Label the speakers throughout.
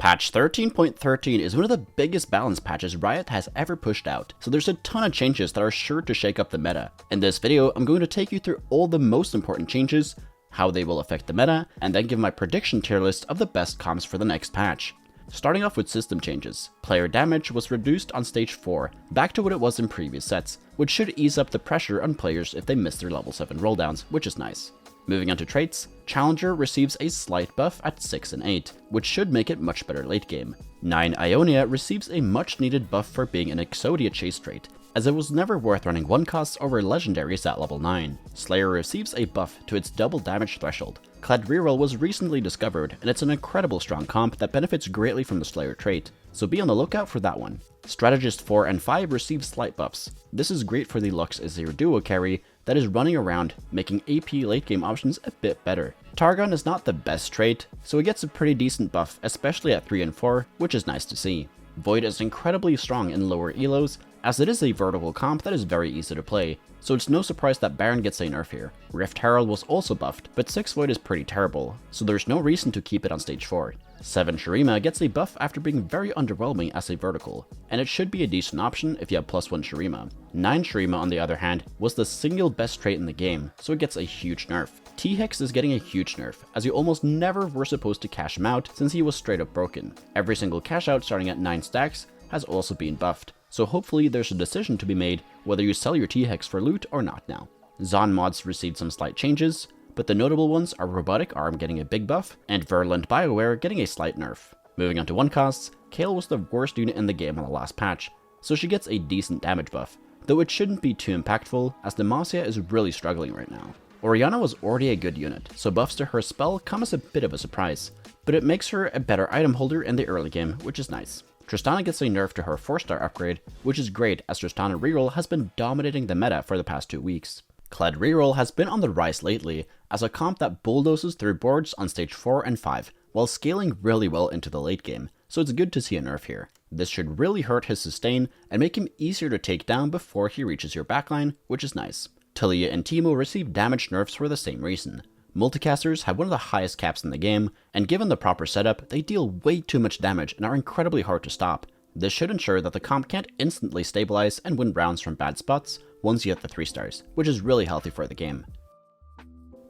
Speaker 1: Patch 13.13 is one of the biggest balance patches Riot has ever pushed out, so there's a ton of changes that are sure to shake up the meta. In this video, I'm going to take you through all the most important changes, how they will affect the meta, and then give my prediction tier list of the best comps for the next patch. Starting off with system changes, player damage was reduced on stage 4, back to what it was in previous sets, which should ease up the pressure on players if they miss their level 7 rolldowns, which is nice. Moving on to traits, Challenger receives a slight buff at 6 and 8, which should make it much better late game. 9 Ionia receives a much needed buff for being an Exodia chase trait, as it was never worth running 1 costs over legendaries at level 9. Slayer receives a buff to its double damage threshold. Kled reroll was recently discovered, and it's an incredible strong comp that benefits greatly from the Slayer trait, so be on the lookout for that one. Strategist 4 and 5 receive slight buffs. This is great for the Lux Azir duo carry that is running around, making AP late game options a bit better. Targon is not the best trait, so it gets a pretty decent buff, especially at 3 and 4, which is nice to see. Void is incredibly strong in lower elos, as it is a vertical comp that is very easy to play, so it's no surprise that Baron gets a nerf here. Rift Herald was also buffed, but 6 Void is pretty terrible, so there's no reason to keep it on stage 4. 7 Shurima gets a buff after being very underwhelming as a vertical, and it should be a decent option if you have +1 Shurima. 9 Shurima on the other hand was the single best trait in the game, so it gets a huge nerf. T-Hex is getting a huge nerf, as you almost never were supposed to cash him out since he was straight up broken. Every single cash out starting at 9 stacks has also been buffed, so hopefully there's a decision to be made whether you sell your T-Hex for loot or not now. Zon mods received some slight changes, but the notable ones are Robotic Arm getting a big buff, and Virulent Bioware getting a slight nerf. Moving on to 1 costs, Kayle was the worst unit in the game on the last patch, so she gets a decent damage buff, though it shouldn't be too impactful as Demacia is really struggling right now. Orianna was already a good unit, so buffs to her spell come as a bit of a surprise, but it makes her a better item holder in the early game, which is nice. Tristana gets a nerf to her 4-star upgrade, which is great as Tristana reroll has been dominating the meta for the past 2 weeks. Kled reroll has been on the rise lately as a comp that bulldozes through boards on stage 4 and 5 while scaling really well into the late game, so it's good to see a nerf here. This should really hurt his sustain and make him easier to take down before he reaches your backline, which is nice. Taliyah and Teemo receive damage nerfs for the same reason. Multicasters have one of the highest caps in the game, and given the proper setup, they deal way too much damage and are incredibly hard to stop. This should ensure that the comp can't instantly stabilize and win rounds from bad spots once you hit the 3 stars, which is really healthy for the game.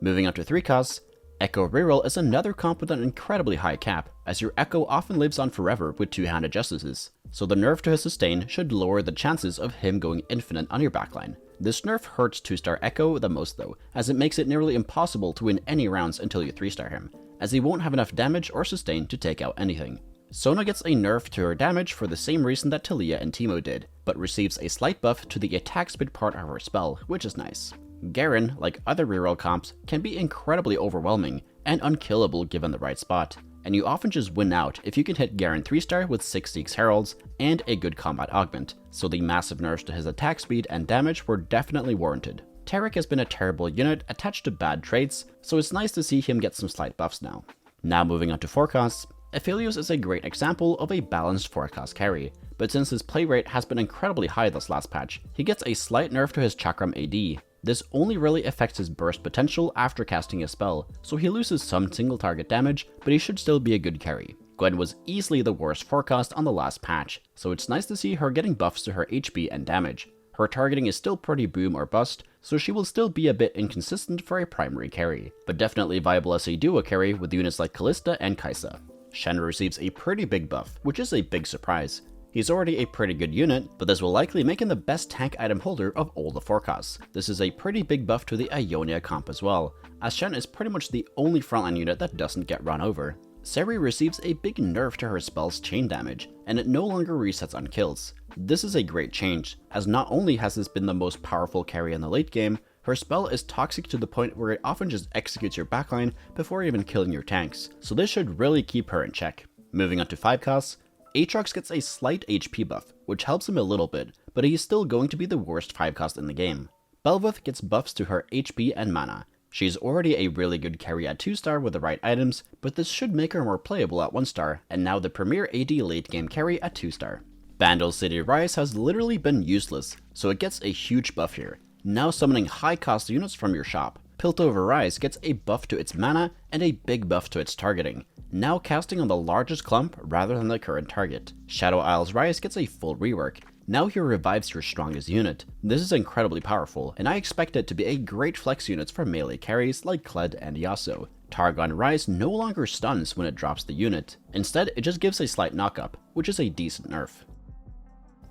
Speaker 1: Moving on to 3 costs, Echo reroll is another comp with an incredibly high cap, as your Echo often lives on forever with 2-handed justices, so the nerf to his sustain should lower the chances of him going infinite on your backline. This nerf hurts 2-star Echo the most though, as it makes it nearly impossible to win any rounds until you 3-star him, as he won't have enough damage or sustain to take out anything. Sona gets a nerf to her damage for the same reason that Taliyah and Teemo did, but receives a slight buff to the attack speed part of her spell, which is nice. Garen, like other reroll comps, can be incredibly overwhelming and unkillable given the right spot, and you often just win out if you can hit Garen 3-star with 6 Zeke's Heralds and a good combat augment, so the massive nerfs to his attack speed and damage were definitely warranted. Taric has been a terrible unit attached to bad traits, so it's nice to see him get some slight buffs now. Now moving on to 4 costs, Aphelios is a great example of a balanced 4-cost carry, but since his play rate has been incredibly high this last patch, he gets a slight nerf to his Chakram AD. This only really affects his burst potential after casting a spell, so he loses some single target damage, but he should still be a good carry. Gwen was easily the worst 4-cost on the last patch, so it's nice to see her getting buffs to her HP and damage. Her targeting is still pretty boom or bust, so she will still be a bit inconsistent for a primary carry, but definitely viable as a duo carry with units like Kalista and Kai'Sa. Shen receives a pretty big buff, which is a big surprise. He's already a pretty good unit, but this will likely make him the best tank item holder of all the 4-costs. This is a pretty big buff to the Ionia comp as well, as Shen is pretty much the only frontline unit that doesn't get run over. Zeri receives a big nerf to her spell's chain damage, and it no longer resets on kills. This is a great change, as not only has this been the most powerful carry in the late game, her spell is toxic to the point where it often just executes your backline before even killing your tanks, so this should really keep her in check. Moving on to 5 costs, Aatrox gets a slight HP buff, which helps him a little bit, but he is still going to be the worst 5-cost in the game. Bel'Veth gets buffs to her HP and mana. She's already a really good carry at 2-star with the right items, but this should make her more playable at 1-star, and now the premier AD late game carry at 2-star. Bandle City Rise has literally been useless, so it gets a huge buff here, now summoning high cost units from your shop. Piltover Rise gets a buff to its mana and a big buff to its targeting, now casting on the largest clump rather than the current target. Shadow Isle's Rise gets a full rework. Now he revives your strongest unit. This is incredibly powerful, and I expect it to be a great flex unit for melee carries like Kled and Yasuo. Targon Rise no longer stuns when it drops the unit. Instead, it just gives a slight knockup, which is a decent nerf.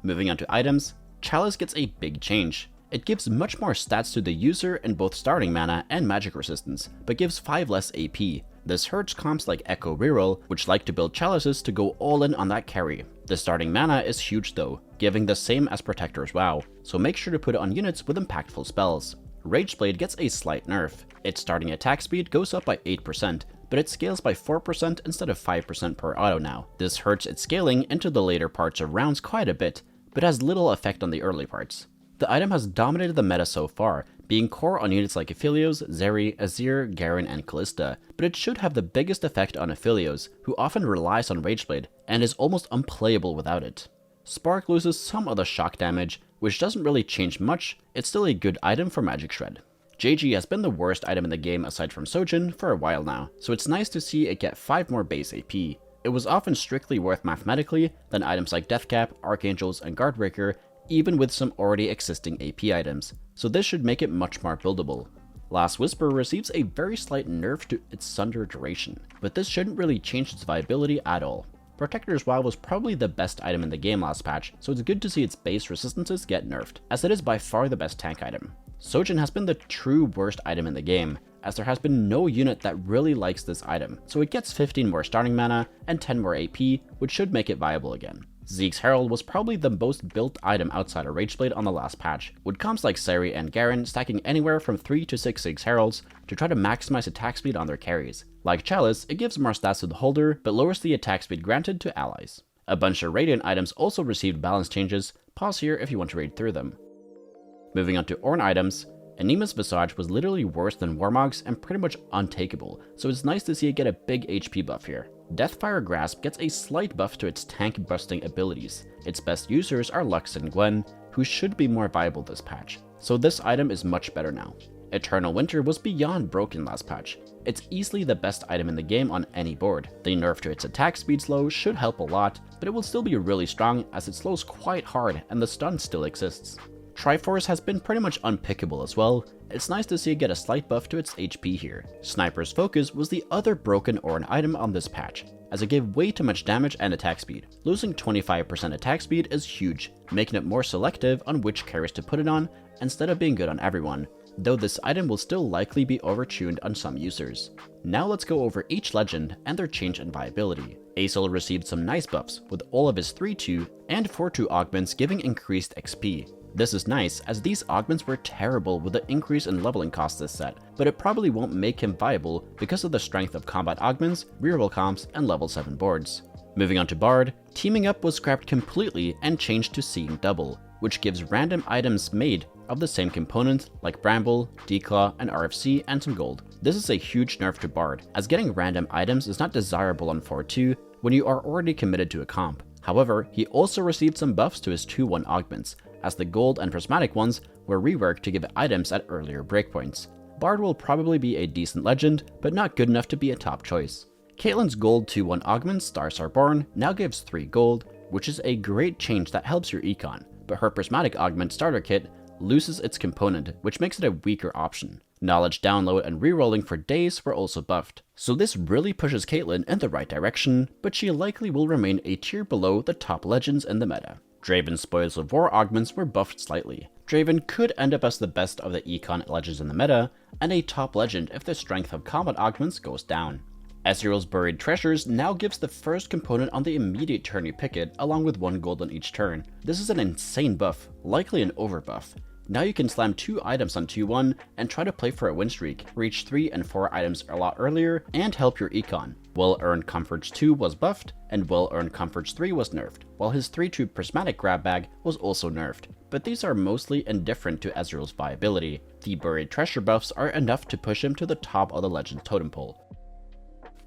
Speaker 1: Moving on to items, Chalice gets a big change. It gives much more stats to the user in both starting mana and magic resistance, but gives 5 less AP. This hurts comps like Echo Reroll, which like to build chalices to go all in on that carry. The starting mana is huge though, giving the same as Protector's WoW, so make sure to put it on units with impactful spells. Rageblade gets a slight nerf. Its starting attack speed goes up by 8%, but it scales by 4% instead of 5% per auto now. This hurts its scaling into the later parts of rounds quite a bit, but has little effect on the early parts. The item has dominated the meta so far, being core on units like Aphelios, Zeri, Azir, Garen, and Kalista, but it should have the biggest effect on Aphelios, who often relies on Rageblade, and is almost unplayable without it. Spark loses some of the shock damage, which doesn't really change much. It's still a good item for Magic Shred. JG has been the worst item in the game aside from Sojin for a while now, so it's nice to see it get 5 more base AP. It was often strictly worth mathematically than items like Deathcap, Archangels, and Guardbreaker, even with some already existing AP items, so this should make it much more buildable. Last Whisper receives a very slight nerf to its Sunder duration, but this shouldn't really change its viability at all. Protector's WoW was probably the best item in the game last patch, so it's good to see its base resistances get nerfed, as it is by far the best tank item. Sojin has been the true worst item in the game, as there has been no unit that really likes this item, so it gets 15 more starting mana and 10 more AP, which should make it viable again. Zeke's Herald was probably the most built item outside of Rageblade on the last patch, with comps like Zeri and Garen stacking anywhere from 3 to 6 Zeke's Heralds to try to maximize attack speed on their carries. Like Chalice, it gives more stats to the holder, but lowers the attack speed granted to allies. A bunch of Radiant items also received balance changes. Pause here if you want to read through them. Moving on to Ornn Items, Anima's Visage was literally worse than Warmog's and pretty much untakeable, so it's nice to see it get a big HP buff here. Deathfire Grasp gets a slight buff to its tank busting abilities. Its best users are Lux and Gwen, who should be more viable this patch, so this item is much better now. Eternal Winter was beyond broken last patch. It's easily the best item in the game on any board. The nerf to its attack speed slow should help a lot, but it will still be really strong as it slows quite hard and the stun still exists. Triforce has been pretty much unpickable as well. It's nice to see it get a slight buff to its HP here. Sniper's Focus was the other broken Ornn item on this patch, as it gave way too much damage and attack speed. Losing 25% attack speed is huge, making it more selective on which carries to put it on instead of being good on everyone, though this item will still likely be overtuned on some users. Now let's go over each legend and their change in viability. Aesol received some nice buffs, with all of his 3-2 and 4-2 augments giving increased XP. This is nice, as these augments were terrible with the increase in leveling cost this set, but it probably won't make him viable because of the strength of combat augments, reroll comps, and level 7 boards. Moving on to Bard, Teaming Up was scrapped completely and changed to Seeing Double, which gives random items made of the same component like Bramble, Declaw, and RFC and some gold. This is a huge nerf to Bard, as getting random items is not desirable on 4-2 when you are already committed to a comp. However, he also received some buffs to his 2-1 augments, as the gold and prismatic ones were reworked to give items at earlier breakpoints. Bard will probably be a decent legend, but not good enough to be a top choice. Caitlyn's gold 2-1 augment, Stars Are Born, now gives 3 gold, which is a great change that helps your econ, but her prismatic augment starter kit loses its component, which makes it a weaker option. Knowledge download and rerolling for days were also buffed, so this really pushes Caitlyn in the right direction, but she likely will remain a tier below the top legends in the meta. Draven's Spoils of War augments were buffed slightly. Draven could end up as the best of the econ legends in the meta, and a top legend if the strength of combat augments goes down. Ezreal's Buried Treasures now gives the first component on the immediate turn you pick it, along with 1 gold on each turn. This is an insane buff, likely an overbuff. Now you can slam 2 items on 2-1 and try to play for a win streak, reach 3 and 4 items a lot earlier, and help your econ. Well-Earned Comforts 2 was buffed, and Well-Earned Comforts 3 was nerfed, while his 3-2 Prismatic Grab Bag was also nerfed. But these are mostly indifferent to Ezreal's viability. The Buried Treasure buffs are enough to push him to the top of the Legends totem pole.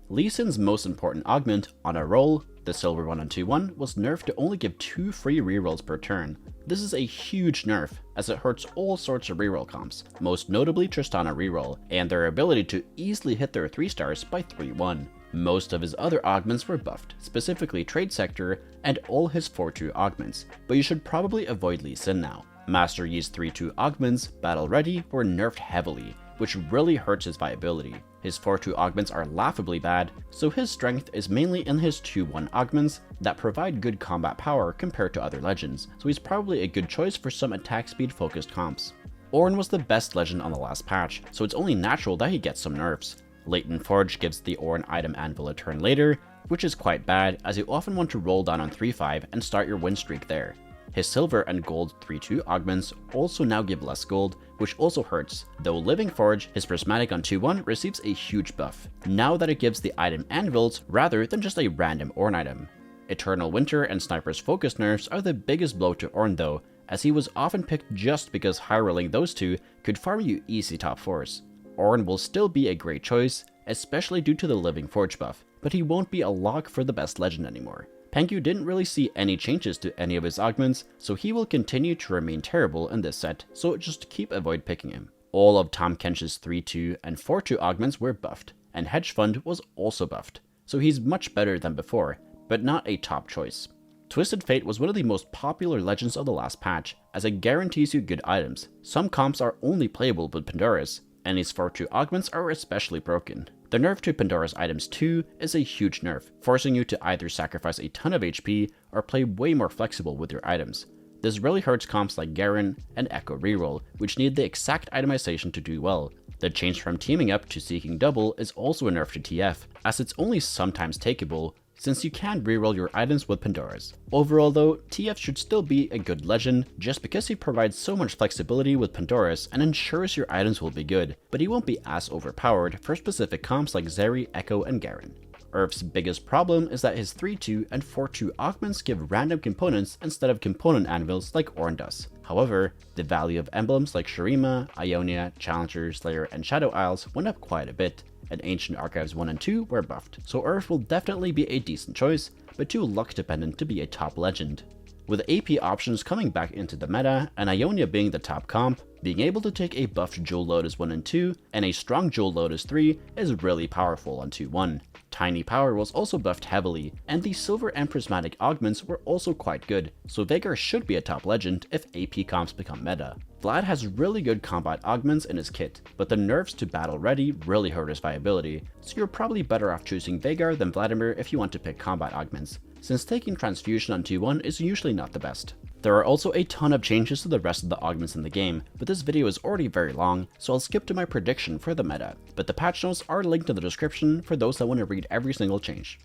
Speaker 1: Lee Sin's most important augment, On a Roll, The silver 1 and 2-1 was nerfed to only give 2 free rerolls per turn. This is a huge nerf, as it hurts all sorts of reroll comps, most notably Tristana reroll, and their ability to easily hit their 3 stars by 3-1. Most of his other augments were buffed, specifically Trade Sector and all his 4-2 augments, but you should probably avoid Lee Sin now. Master Yi's 3-2 augments, Battle Ready, were nerfed heavily, which really hurts his viability. His 4-2 augments are laughably bad, so his strength is mainly in his 2-1 augments that provide good combat power compared to other legends, so he's probably a good choice for some attack speed focused comps. Ornn was the best legend on the last patch, so it's only natural that he gets some nerfs. Latent Forge gives the Ornn item Anvil a turn later, which is quite bad as you often want to roll down on 3-5 and start your win streak there. His silver and gold 3-2 augments also now give less gold, which also hurts, though Living Forge, his prismatic on 2-1, receives a huge buff, now that it gives the item anvils rather than just a random Ornn item. Eternal Winter and Sniper's focus nerfs are the biggest blow to Ornn though, as he was often picked just because high rolling those two could farm you easy top 4s. Ornn will still be a great choice, especially due to the Living Forge buff, but he won't be a lock for the best legend anymore. Pengu didn't really see any changes to any of his augments, so he will continue to remain terrible in this set, so just avoid picking him. All of Tahm Kench's 3-2 and 4-2 augments were buffed, and Hedge Fund was also buffed, so he's much better than before, but not a top choice. Twisted Fate was one of the most popular legends of the last patch, as it guarantees you good items. Some comps are only playable with Pandora's, and his 4-2 augments are especially broken. The nerf to Pandora's items too is a huge nerf, forcing you to either sacrifice a ton of HP or play way more flexible with your items. This really hurts comps like Garen and Echo Reroll, which need the exact itemization to do well. The change from teaming up to seeking double is also a nerf to TF, as it's only sometimes takeable, since you can reroll your items with Pandora's. Overall though, TF should still be a good legend just because he provides so much flexibility with Pandora's and ensures your items will be good, but he won't be as overpowered for specific comps like Zeri, Echo, and Garen. Urf's biggest problem is that his 3-2 and 4-2 augments give random components instead of component anvils like Ornn does. However, the value of emblems like Shurima, Ionia, Challenger, Slayer, and Shadow Isles went up quite a bit, and Ancient Archives 1 and 2 were buffed, so Urf will definitely be a decent choice, but too luck dependent to be a top legend. With AP options coming back into the meta, and Ionia being the top comp, being able to take a buffed Jewel Lotus 1 and 2 and a strong Jewel Lotus 3 is really powerful on 2-1. Tiny Power was also buffed heavily, and the Silver and Prismatic augments were also quite good, so Veigar should be a top legend if AP comps become meta. Vlad has really good combat augments in his kit, but the nerfs to Battle Ready really hurt his viability, so you're probably better off choosing Veigar than Vladimir if you want to pick combat augments, since taking Transfusion on 2-1 is usually not the best. There are also a ton of changes to the rest of the augments in the game, but this video is already very long, so I'll skip to my prediction for the meta, but the patch notes are linked in the description for those that want to read every single change.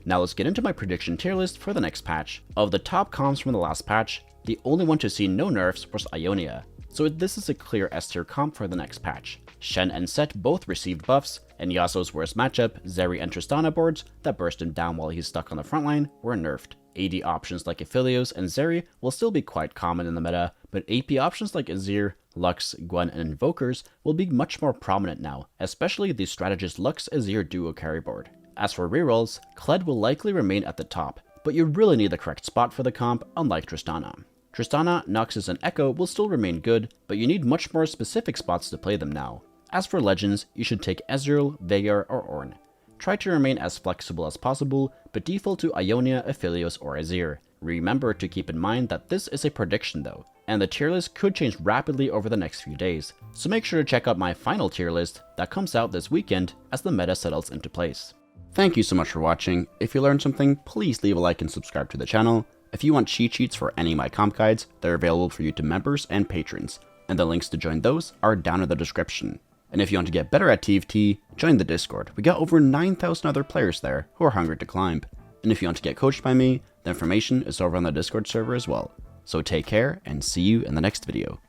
Speaker 1: Now let's get into my prediction tier list for the next patch. Of the top comps from the last patch, the only one to see no nerfs was Ionia, so this is a clear S tier comp for the next patch. Shen and Set both received buffs, and Yasuo's worst matchup, Zeri and Tristana boards that burst him down while he's stuck on the front line, were nerfed. AD options like Aphelios and Zeri will still be quite common in the meta, but AP options like Azir, Lux, Gwen, and Invokers will be much more prominent now, especially the Strategist Lux Azir duo carry board. As for rerolls, Kled will likely remain at the top, but you really need the correct spot for the comp, unlike Tristana. Tristana, Noxus, and Echo will still remain good, but you need much more specific spots to play them now. As for legends, you should take Ezreal, Veigar, or Ornn. Try to remain as flexible as possible, but default to Ionia, Aphelios, or Azir. Remember to keep in mind that this is a prediction though, and the tier list could change rapidly over the next few days, so make sure to check out my final tier list that comes out this weekend as the meta settles into place. Thank you so much for watching. If you learned something, please leave a like and subscribe to the channel. If you want cheat sheets for any of my comp guides, they're available for you to members and patrons, and the links to join those are down in the description. And if you want to get better at TFT, join the Discord. We got over 9,000 other players there who are hungry to climb. And if you want to get coached by me, the information is over on the Discord server as well. So take care and see you in the next video.